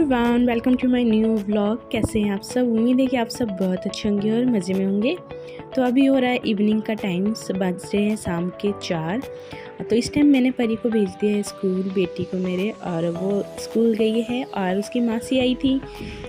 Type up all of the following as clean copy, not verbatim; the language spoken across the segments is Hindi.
Everyone, welcome to my new vlog. कैसे हैं आप सब? उम्मीद है कि आप सब बहुत अच्छे होंगे और मज़े में होंगे। तो अभी हो रहा है इवनिंग का टाइम, बज रहे हैं शाम के 4। तो इस टाइम मैंने परी को भेज दिया है स्कूल, बेटी को मेरे, और वो स्कूल गई है और उसकी मासी आई थी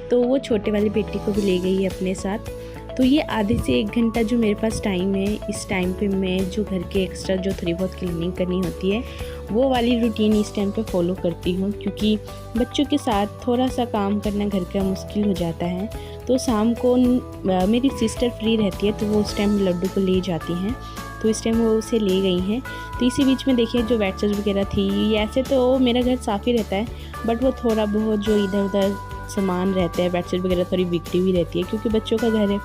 तो वो छोटे वाली बेटी को भी ले गई है अपने साथ। तो ये आधे से 1 घंटा जो मेरे पास टाइम है, इस टाइम पे मैं जो घर के एक्स्ट्रा जो थोड़ी बहुत क्लीनिंग करनी होती है वो वाली रूटीन इस टाइम पे फॉलो करती हूँ, क्योंकि बच्चों के साथ थोड़ा सा काम करना घर का मुश्किल हो जाता है। तो शाम को मेरी सिस्टर फ्री रहती है तो वो उस टाइम लड्डू को ले जाती हैं, तो इस टाइम वो उसे ले गई हैं। तो इसी बीच में देखिए जो वेटर्स वगैरह थी, ऐसे तो मेरा घर साफ़ ही रहता है बट वो थोड़ा बहुत जो इधर उधर सामान रहता है, बेडशीट वगैरह थोड़ी बिखरी हुई रहती है क्योंकि बच्चों का घर है,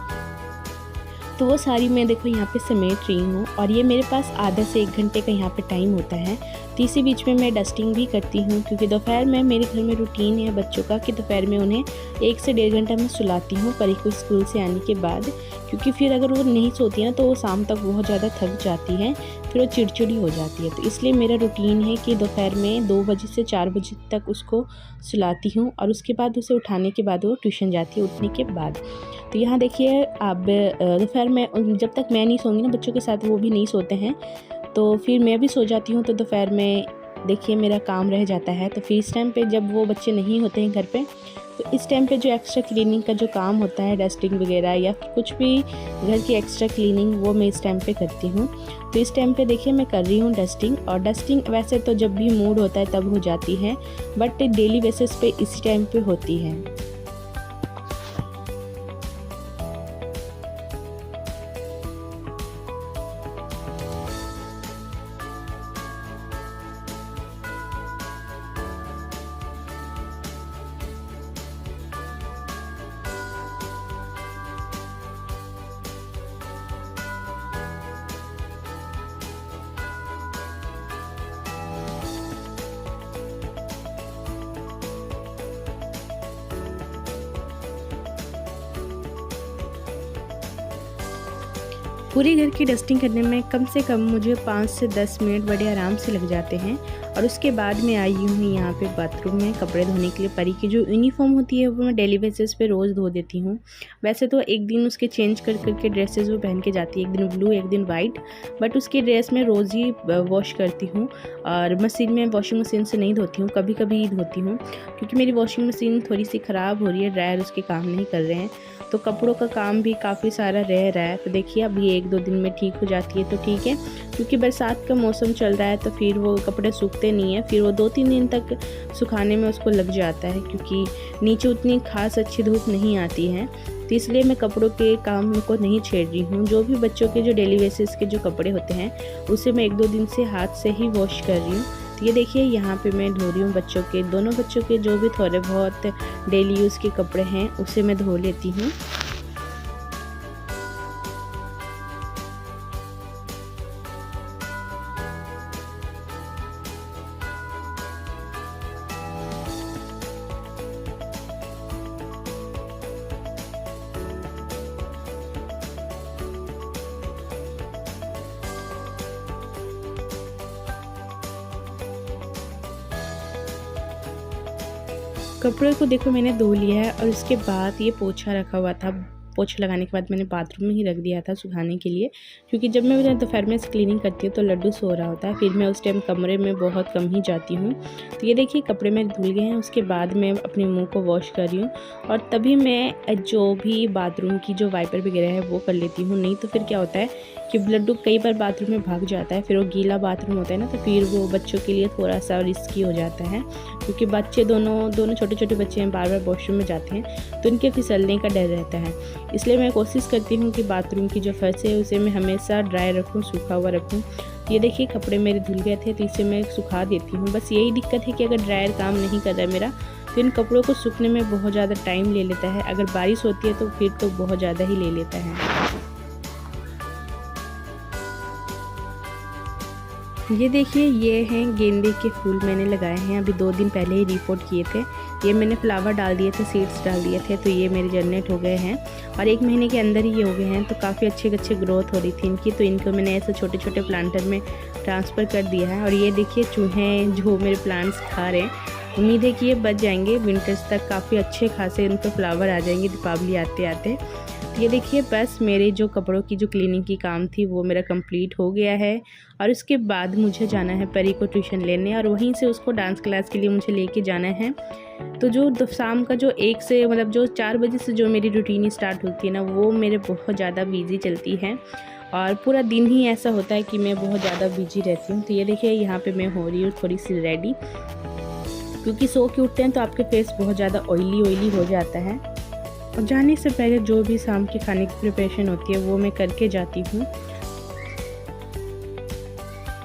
तो वो सारी मैं देखो यहाँ पे समेट रही हूँ। और ये मेरे पास आधा से 1 घंटे का यहाँ पे टाइम होता है। तो इसी बीच में मैं डस्टिंग भी करती हूँ, क्योंकि दोपहर में मेरे घर में रूटीन है बच्चों का कि दोपहर में उन्हें 1 से 1.5 घंटा मैं सुलाती हूँ परी को स्कूल से आने के बाद, क्योंकि फिर अगर वो नहीं सोती है ना तो वो शाम तक बहुत ज़्यादा थक जाती है, फिर वो चिड़चिड़ी हो जाती है। तो इसलिए मेरा रूटीन है कि दोपहर में 2 बजे से 4 बजे तक उसको सुलाती हूँ और उसके बाद उसे उठाने के बाद वो ट्यूशन जाती है उठने के बाद। तो यहाँ देखिए अब दोपहर में जब तक मैं नहीं सोऊंगी ना बच्चों के साथ, वो भी नहीं सोते हैं तो फिर मैं भी सो जाती हूँ। तो दोपहर में देखिए मेरा काम रह जाता है। तो फिर इस टाइम पे जब वो बच्चे नहीं होते हैं घर पे, तो इस टाइम पे जो एक्स्ट्रा क्लीनिंग का जो काम होता है, डस्टिंग वगैरह या कुछ भी घर की एक्स्ट्रा क्लीनिंग, वो मैं इस टाइम पे करती हूँ। तो इस टाइम पे देखिए मैं कर रही हूँ डस्टिंग। और डस्टिंग वैसे तो जब भी मूड होता है तब हो जाती है, बट डेली बेसिस पे इसी टाइम पे होती है। पूरे घर की डस्टिंग करने में कम से कम मुझे 5 से 10 मिनट बड़े आराम से लग जाते हैं। और उसके बाद मैं आई हूँ यहाँ पे बाथरूम में कपड़े धोने के लिए। परी की जो यूनिफॉर्म होती है वो मैं डेली बेसिस पे रोज़ धो देती हूँ। वैसे तो एक दिन उसके चेंज कर करके ड्रेसेस वो पहन के जाती है, एक दिन ब्लू एक दिन वाइट, बट उसकी ड्रेस मैं रोज़ ही वॉश करती हूँ और मशीन में, वॉशिंग मशीन से नहीं धोती हूँ, कभी कभी ही धोती हूँ क्योंकि मेरी वॉशिंग मशीन थोड़ी सी ख़राब हो रही है, ड्रायर उसके काम नहीं कर रहे हैं, तो कपड़ों का काम भी काफ़ी सारा रह रहा है। तो देखिए अभी 1-2 दिन में ठीक हो जाती है तो ठीक है, क्योंकि बरसात का मौसम चल रहा है तो फिर वो कपड़े सूखते नहीं हैं, फिर वो 2-3 दिन तक सुखाने में उसको लग जाता है, क्योंकि नीचे उतनी खास अच्छी धूप नहीं आती है। तो इसलिए मैं कपड़ों के काम को नहीं छेड़ रही हूँ। जो भी बच्चों के जो डेली बेसिस के जो कपड़े होते हैं उसे मैं 1-2 दिन से हाथ से ही वॉश कर रही हूँ। तो ये देखिए यहाँ पे मैं धो रही हूँ बच्चों के, दोनों बच्चों के जो भी थोड़े बहुत डेली यूज़ के कपड़े हैं उसे मैं धो लेती हूँ। कपड़े को देखो मैंने धो लिया है और उसके बाद ये पोछा रखा हुआ था, पोछा लगाने के बाद मैंने बाथरूम में ही रख दिया था सुखाने के लिए, क्योंकि जब मैं दोपहर में क्लीनिंग करती हूँ तो लड्डू सो रहा होता है, फिर मैं उस टाइम कमरे में बहुत कम ही जाती हूँ। तो ये देखिए कपड़े मेरे धुल गए हैं। उसके बाद मैं अपने मुंह को वॉश कर रही हूँ और तभी मैं जो भी बाथरूम की जो वाइपर वगैरह है वो कर लेती हूँ, नहीं तो फिर क्या होता है कि लड्डू कई बार बाथरूम में भाग जाता है, फिर वो गीला बाथरूम होता है ना, तो फिर वो बच्चों के लिए थोड़ा सा रिस्की हो जाता है, क्योंकि बच्चे दोनों छोटे छोटे बच्चे हैं, बार बार वॉशरूम में जाते हैं तो उनके फिसलने का डर रहता है। इसलिए मैं कोशिश करती हूँ कि बाथरूम की जो फर्श है उसे मैं हमेशा ड्राई रखूँ, सूखा हुआ रखूँ। ये देखिए कपड़े मेरे धुल गए थे तो इसे मैं सुखा देती हूँ। बस यही दिक्कत है कि अगर ड्रायर काम नहीं कर रहा है मेरा तो इन कपड़ों को सूखने में बहुत ज़्यादा टाइम ले लेता है। अगर बारिश होती है तो फिर तो बहुत ज़्यादा ही ले लेता है। ये देखिए ये हैं गेंदे के फूल मैंने लगाए हैं, अभी 2 दिन पहले ही रिपोर्ट किए थे। ये मैंने फ्लावर डाल दिए थे, सीड्स डाल दिए थे, तो ये मेरे जनरेट हो गए हैं और 1 महीने के अंदर ही ये हो गए हैं। तो काफ़ी अच्छे ग्रोथ हो रही थी इनकी, तो इनको मैंने ऐसे छोटे छोटे प्लांटर में ट्रांसफ़र कर दिया है। और ये देखिए चूहे जो मेरे प्लांट्स खा रहे हैं, उम्मीद है कि ये बच जाएंगे विंटर्स तक, काफ़ी अच्छे खासे उन पर फ्लावर आ जाएंगे दीपावली आते आते। ये देखिए बस मेरे जो कपड़ों की जो क्लीनिंग की काम थी वो मेरा कंप्लीट हो गया है। और उसके बाद मुझे जाना है परी को ट्यूशन लेने, और वहीं से उसको डांस क्लास के लिए मुझे लेके जाना है। तो जो शाम का जो 1 से मतलब जो 4 बजे से जो मेरी रूटीन स्टार्ट होती है ना, वो मेरे बहुत ज़्यादा बिजी चलती है, और पूरा दिन ही ऐसा होता है कि मैं बहुत ज़्यादा बिजी रहती हूँ। तो ये देखिए यहाँ पे मैं हो रही हूँ थोड़ी सी रेडी, क्योंकि सो के उठते हैं तो आपके फेस बहुत ज़्यादा ऑयली हो जाता है। और जाने से पहले जो भी शाम के खाने की प्रिपरेशन होती है वो मैं करके जाती हूँ।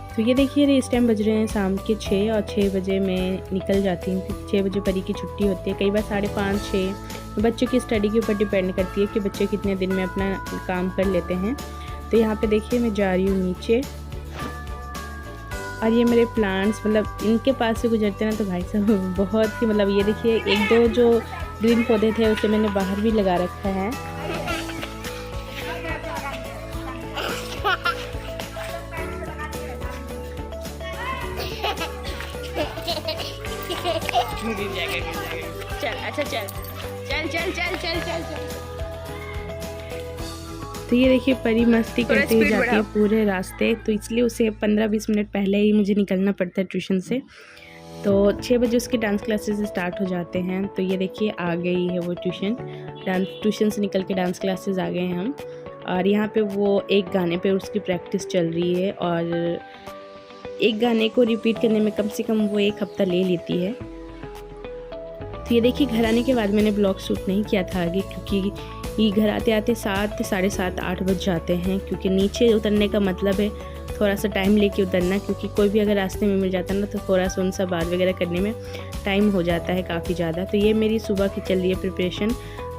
तो ये देखिए इस टाइम बज रहे हैं शाम के 6, और 6 बजे मैं निकल जाती हूँ, क्योंकि 6 बजे परी की छुट्टी होती है। कई बार 5:30 6 बच्चों की स्टडी के ऊपर डिपेंड करती है कि बच्चे कितने दिन में अपना काम कर लेते हैं। तो यहाँ पे देखिए मैं जा रही हूँ नीचे, और ये मेरे प्लांट्स मतलब इनके पास से गुजरते ना तो भाई साहब बहुत ही मतलब ये देखिए 1-2 जो ग्रीन पौधे थे उसे मैंने बाहर भी लगा रखा है। चल अच्छा चल चल चल चल चल चल चल। तो ये देखिए परी मस्ती करते हुए जाती है पूरे रास्ते, तो इसलिए उसे 15-20 मिनट पहले ही मुझे निकलना पड़ता है ट्यूशन से। तो 6 बजे उसके डांस क्लासेस स्टार्ट हो जाते हैं। तो ये देखिए आ गई है वो ट्यूशन से निकल के डांस क्लासेस आ गए हैं हम। और यहाँ पे वो एक गाने पे उसकी प्रैक्टिस चल रही है, और एक गाने को रिपीट करने में कम से कम वो 1 हफ्ता ले लेती है। तो ये देखिए घर आने के बाद मैंने ब्लॉग शूट नहीं किया था आगे, क्योंकि ये घर आते आते 7 साढ़े 7 8 बज जाते हैं, क्योंकि नीचे उतरने का मतलब है थोड़ा सा टाइम लेके उतरना, क्योंकि कोई भी अगर रास्ते में मिल जाता है ना तो थोड़ा सा उनसे बात वगैरह करने में टाइम हो जाता है काफ़ी ज़्यादा। तो ये मेरी सुबह की चल रही है प्रिपरेशन।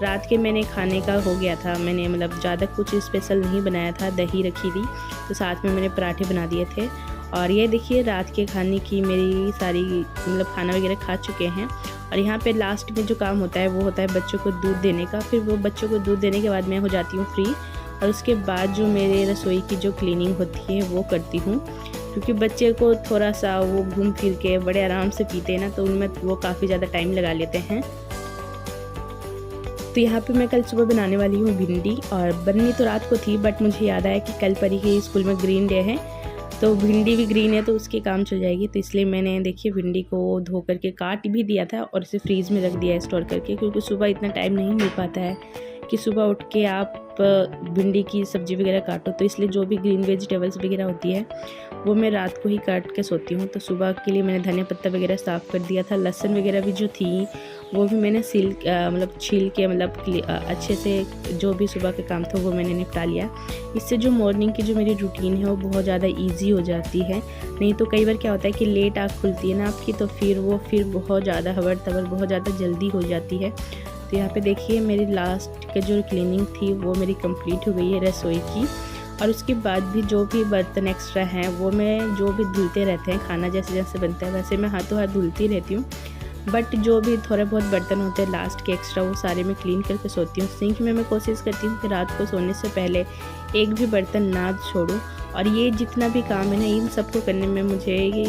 रात के मैंने खाने का हो गया था, मैंने मतलब ज़्यादा कुछ स्पेशल नहीं बनाया था, दही रखी थी तो साथ में मैंने पराठे बना दिए थे। और ये देखिए रात के खाने की मेरी सारी मतलब खाना वगैरह खा चुके हैं। और यहाँ पे लास्ट में जो काम होता है वो होता है बच्चों को दूध देने का। फिर वो बच्चों को दूध देने के बाद मैं हो जाती हूँ फ्री, और उसके बाद जो मेरे रसोई की जो क्लीनिंग होती है वो करती हूँ, क्योंकि बच्चे को थोड़ा सा वो घूम फिर के बड़े आराम से पीते हैं ना, तो उनमें वो काफ़ी ज़्यादा टाइम लगा लेते हैं। तो यहाँ पे मैं कल सुबह बनाने वाली हूँ भिंडी, और बननी तो रात को थी बट मुझे याद आया कि कल परी के स्कूल में ग्रीन डे है, तो भिंडी भी ग्रीन है तो उसके काम चल जाएगी। तो इसलिए मैंने देखिए भिंडी को धो करके काट भी दिया था और इसे फ्रीज़ में रख दिया है स्टोर करके, क्योंकि सुबह इतना टाइम नहीं मिल पाता है कि सुबह उठ के आप भिंडी की सब्ज़ी वगैरह काटो। तो इसलिए जो भी ग्रीन वेजिटेबल्स वगैरह होती है वो मैं रात को ही काट के सोती हूँ। तो सुबह के लिए मैंने धनिया पत्ता वगैरह साफ़ कर दिया था, लहसुन वगैरह भी जो थी वो भी मैंने मतलब छील के मतलब अच्छे से जो भी सुबह का काम था वो मैंने निपटा लिया। इससे जो मॉर्निंग की जो मेरी रूटीन है वो बहुत ज़्यादा ईजी हो जाती है। नहीं तो कई बार क्या होता है कि लेट आँख खुलती है ना आपकी, तो फिर बहुत ज़्यादा हबर तबर बहुत ज़्यादा जल्दी हो जाती है। तो यहाँ पे देखिए मेरी लास्ट की जो क्लीनिंग थी वो मेरी कंप्लीट हो गई है रसोई की। और उसके बाद भी जो भी बर्तन एक्स्ट्रा हैं वो मैं जो भी धुलते रहते हैं, खाना जैसे जैसे बनता है वैसे मैं हाथों हाथ धुलती रहती हूँ, बट जो भी थोड़े बहुत बर्तन होते हैं लास्ट के एक्स्ट्रा वो सारे मैं क्लीन करके सोती हूँ। सिंक में मैं कोशिश करती हूँ कि रात को सोने से पहले एक भी बर्तन ना छोड़ूँ। और ये जितना भी काम है ना इन सबको करने में मुझे ये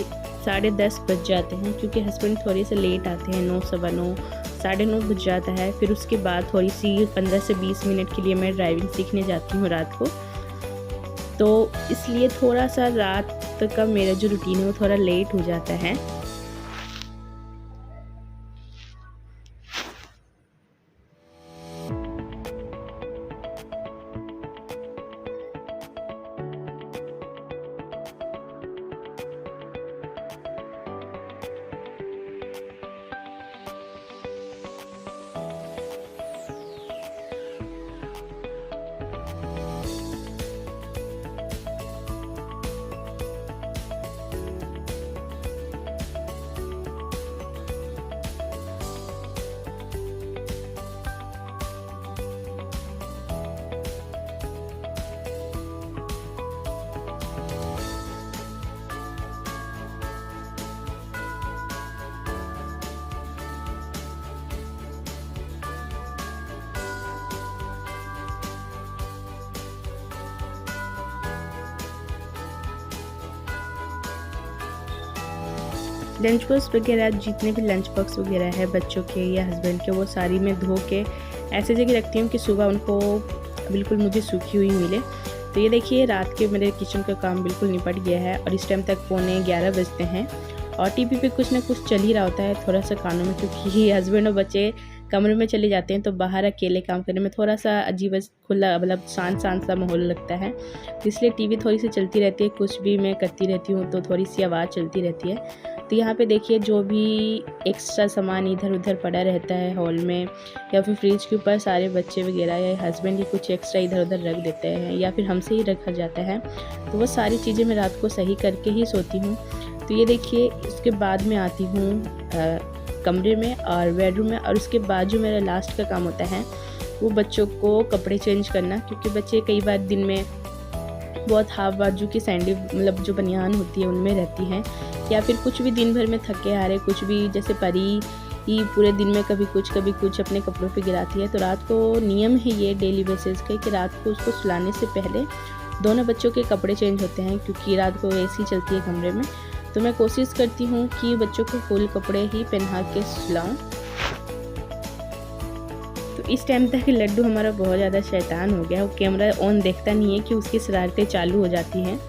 10:30 बज जाते हैं, क्योंकि हस्बैंड थोड़े से लेट आते हैं, 9 सवा 9 9:30 बज जाता है। फिर उसके बाद थोड़ी सी 15 से 20 मिनट के लिए मैं ड्राइविंग सीखने जाती हूँ रात को, तो इसलिए थोड़ा सा रात का मेरा जो रूटीन है वो थोड़ा लेट हो जाता है। लंच बॉक्स वगैरह जितने भी लंच बॉक्स वगैरह है बच्चों के या हस्बैंड के, वो सारी मैं धो के ऐसे जगह रखती हूँ कि सुबह उनको बिल्कुल मुझे सूखी हुई मिले। तो ये देखिए रात के मेरे किचन का काम बिल्कुल निपट गया है और इस टाइम तक 11:15 बजते हैं और टीवी पे कुछ ना कुछ चल ही रहा होता है थोड़ा सा कानों में, क्योंकि हस्बैंड और बच्चे कमरे में चले जाते हैं तो बाहर अकेले काम करने में थोड़ा सा अजीब खुला मतलब शांत सा माहौल लगता है। तो इसलिए टीवी थोड़ी सी चलती रहती है, कुछ भी मैं करती रहती हूँ तो थोड़ी सी आवाज़ चलती रहती है। तो यहाँ पे देखिए जो भी एक्स्ट्रा सामान इधर उधर पड़ा रहता है हॉल में या फिर फ्रिज के ऊपर, सारे बच्चे वगैरह या हस्बैंड ही कुछ एक्स्ट्रा इधर उधर रख देते हैं या फिर हमसे ही रखा जाता है, तो वो सारी चीज़ें मैं रात को सही करके ही सोती हूँ। तो ये देखिए उसके बाद मैं आती हूँ कमरे में और बेडरूम में, और उसके बाद जो मेरा लास्ट का काम होता है वो बच्चों को कपड़े चेंज करना, क्योंकि बच्चे कई बार दिन में बहुत हाफ बाजू की सैंडल मतलब जो बनियान होती है उनमें रहती हैं, या फिर कुछ भी दिन भर में थके हारे कुछ भी, जैसे परी ही पूरे दिन में कभी कुछ अपने कपड़ों पे गिराती है। तो रात को नियम है ये डेली बेसिस का कि रात को उसको सुलाने से पहले दोनों बच्चों के कपड़े चेंज होते हैं, क्योंकि रात को एसी चलती है कमरे में। तो मैं कोशिश करती हूँ कि बच्चों को फुल कपड़े ही पहना के सुलाऊँ। तो इस टाइम तक लड्डू हमारा बहुत ज़्यादा शैतान हो गया, वो कैमरा ऑन देखता नहीं है कि उसकी शरारतें चालू हो जाती हैं।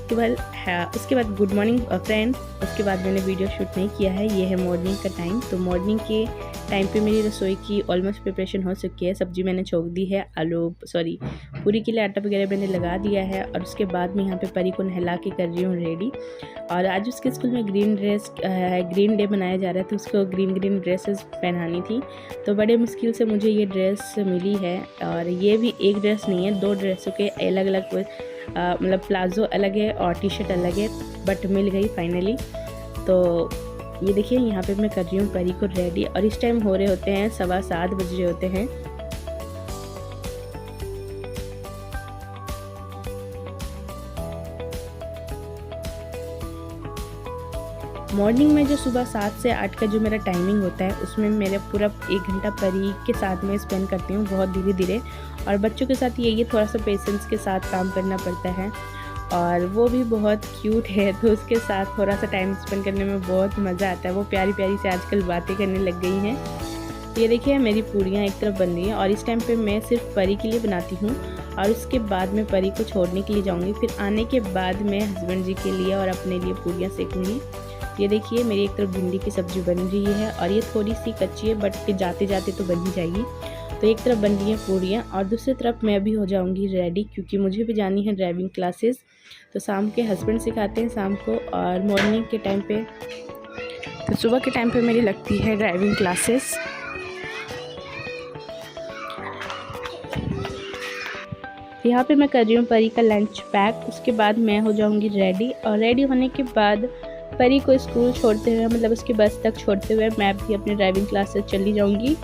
तो उसके बाद गुड मॉर्निंग फ्रेंड, उसके बाद मैंने वीडियो शूट नहीं किया है। ये है मॉर्निंग का टाइम। तो मॉर्निंग के टाइम पे मेरी रसोई की ऑलमोस्ट प्रिपरेशन हो चुकी है। सब्जी मैंने छोक दी है, पूरी के लिए आटा वगैरह मैंने लगा दिया है, और उसके बाद मैं यहाँ पे परी को नहला के कर रही हूँ रेडी। और आज उसके स्कूल में ग्रीन डे मनाया जा रहा है, तो उसको ग्रीन ड्रेसेस पहनानी थी। तो बड़े मुश्किल से मुझे ये ड्रेस मिली है, और ये भी एक ड्रेस नहीं है, 2 ड्रेसों के अलग अलग मतलब प्लाजो अलग है और टी शर्ट अलग है, बट मिल गई फाइनली। तो ये देखिए यहाँ पे मैं कर रही हूँ परी को रेडी, और इस टाइम हो रहे होते हैं 7:15 बज रहे होते हैं। मॉर्निंग में जो सुबह 7 से 8 का जो मेरा टाइमिंग होता है उसमें मेरा पूरा 1 घंटा परी के साथ में स्पेंड करती हूँ, बहुत धीरे धीरे। और बच्चों के साथ ये थोड़ा सा पेशेंस के साथ काम करना पड़ता है, और वो भी बहुत क्यूट है तो उसके साथ थोड़ा सा टाइम स्पेंड करने में बहुत मज़ा आता है। वो प्यारी से आजकल बातें करने लग गई हैं। ये देखिए मेरी पूरियाँ एक तरफ बन रही हैं, और इस टाइम पे मैं सिर्फ परी के लिए बनाती हूँ, और उसके बाद मैं परी को छोड़ने के लिए जाऊँगी। फिर आने के बाद मैं हस्बैंड जी के लिए और अपने लिए पूरियाँ सेकूँगी। ये देखिए मेरी एक तरफ भिंडी की सब्ज़ी बन रही है, और ये थोड़ी सी कच्ची है बट जाते जाते तो बन ही जाएगी। तो एक तरफ बन रही है पूरियाँ और दूसरी तरफ मैं भी हो जाऊंगी रेडी, क्योंकि मुझे भी जानी है ड्राइविंग क्लासेस। तो शाम के हस्बैंड सिखाते हैं शाम को, और मॉर्निंग के टाइम पे, तो सुबह के टाइम पे मेरी लगती है ड्राइविंग क्लासेस। यहाँ पे मैं कर रही हूँ परी का लंच पैक, उसके बाद मैं हो जाऊंगी रेडी, और रेडी होने के बाद परी को स्कूल छोड़ते हुए मतलब उसकी बस तक छोड़ते हुए मैं भी अपनी ड्राइविंग क्लासेस चली जाऊंगी।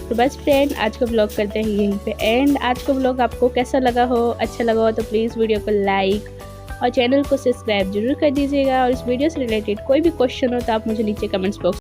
तो बस फ्रेंड आज का व्लॉग करते हैं यहीं पे एंड। आज का व्लॉग आपको कैसा लगा हो, अच्छा लगा हो तो प्लीज़ वीडियो को लाइक और चैनल को सब्सक्राइब जरूर कर दीजिएगा। और इस वीडियो से रिलेटेड कोई भी क्वेश्चन हो तो आप मुझे नीचे कमेंट्स बॉक्स